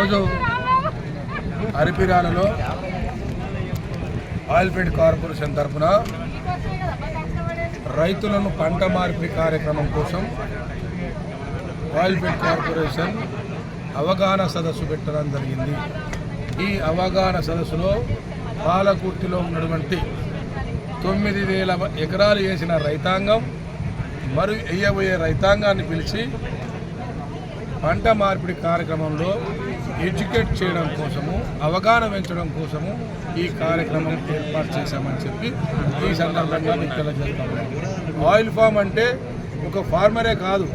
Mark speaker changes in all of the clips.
Speaker 1: ఈరోజు అరిపిరాలలో ఆయిల్ఫెడ్ కార్పొరేషన్ తరఫున రైతులను పంట మార్పిడి కార్యక్రమం కోసం ఆయిల్ఫెడ్ కార్పొరేషన్ అవగాహన సదస్సు పెట్టడం జరిగింది. ఈ అవగాహన సదస్సులో పాలకుర్తిలో ఉన్నటువంటి 9,000 ఎకరాలు వేసిన రైతాంగం మరియు వేయబోయే రైతాంగాన్ని పిలిచి పంట మార్పిడి కార్యక్రమంలో ఎడ్యుకేట్ చేయడం కోసము, అవగాహన పెంచడం కోసము ఈ కార్యక్రమం ఏర్పాటు చేశామని చెప్పి ఈ సందర్భంగా మీకు తెలియజేస్తాము. ఆయిల్ ఫామ్ అంటే ఒక ఫార్మరే కాదు,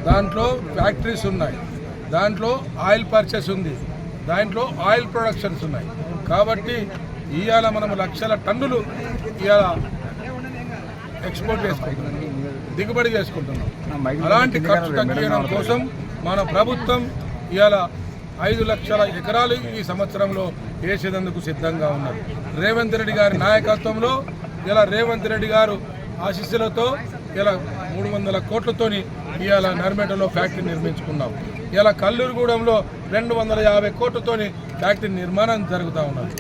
Speaker 1: దాంట్లో ఫ్యాక్టరీస్ ఉన్నాయి, దాంట్లో ఆయిల్ పర్చేస్ ఉంది, దాంట్లో ఆయిల్ ప్రొడక్షన్స్ ఉన్నాయి. కాబట్టి ఇవాళ మనం లక్షల టన్నులు ఇవాళ ఎక్స్పోర్ట్ చేసుకుంటున్నాం, దిగుబడి చేసుకుంటున్నాం. అలాంటి ఖర్చు తగ్గించడం కోసం మన ప్రభుత్వం ఇవాళ 5 లక్షల ఎకరాలు ఈ సంవత్సరంలో వేసేందుకు సిద్ధంగా ఉన్నారు. రేవంత్ రెడ్డి గారి నాయకత్వంలో ఇలా రేవంత్ రెడ్డి గారు ఆశీస్సులతో ఇలా 300 కోట్లతోని ఇవాళ నర్మేటలో ఫ్యాక్టరీ నిర్మించుకున్నాం. ఇలా కల్లూరుగూడెంలో 250 కోట్లతోని ఫ్యాక్టరీ నిర్మాణం జరుగుతూ ఉన్నది.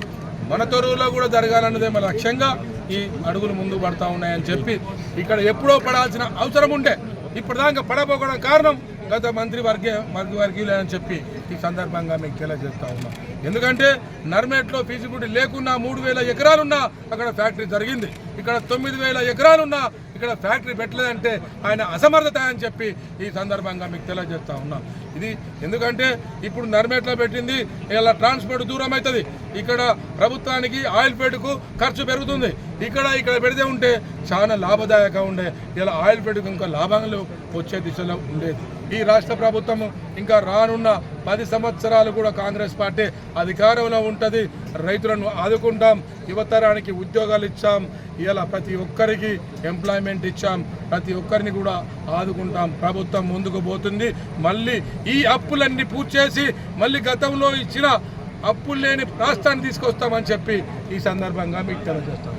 Speaker 1: మన తొరువులో కూడా జరగాలన్నదే మన లక్ష్యంగా ఈ అడుగులు ముందుకు పడతా ఉన్నాయని చెప్పి ఇక్కడ ఎప్పుడో పడాల్సిన అవసరం ఉంటే ఇప్పటిదాకా పడబోకడం కారణం గత మంత్రివర్గీయులని చెప్పి ఈ సందర్భంగా మీకు తెలియజేస్తా ఉన్నాం. ఎందుకంటే నర్మేట్లో ఫీజిబిలిటీ లేకున్నా 3,000 ఎకరాలున్నా అక్కడ ఫ్యాక్టరీ జరిగింది, ఇక్కడ 9,000 ఎకరాలున్నా ఇక్కడ ఫ్యాక్టరీ పెట్టలేదంటే ఆయన అసమర్థత అని చెప్పి ఈ సందర్భంగా మీకు తెలియజేస్తా ఉన్నాం. ఇది ఎందుకంటే ఇప్పుడు నర్మేట్లో పెట్టింది, ఇలా ట్రాన్స్పోర్ట్ దూరం అవుతుంది, ఇక్కడ ప్రభుత్వానికి ఆయిల్ ఫెడ్కు ఖర్చు పెరుగుతుంది. ఇక్కడ పెడితే ఉంటే చాలా లాభదాయకంగా ఉండే, ఇలా ఆయిల్ ఫెడ్కు ఇంకా లాభాలు వచ్చే దిశలో ఉండేది. ఈ రాష్ట్ర ప్రభుత్వం ఇంకా రానున్న 10 సంవత్సరాలు కూడా కాంగ్రెస్ పార్టీ అధికారంలో ఉంటుంది. రైతులను ఆదుకుంటాం, యువతరానికి ఉద్యోగాలు ఇచ్చాం, ఇలా ప్రతి ఒక్కరికి ఎంప్లాయ్మెంట్ ఇచ్చాం, ప్రతి ఒక్కరిని కూడా ఆదుకుంటాం. ప్రభుత్వం ముందుకు పోతుంది. మళ్ళీ ఈ అప్పులన్నీ పూర్తి చేసి మళ్ళీ గతంలో ఇచ్చిన అప్పులు లేని రాష్ట్రాన్ని తీసుకొస్తామని చెప్పి ఈ సందర్భంగా మీకు తెలియజేస్తాం.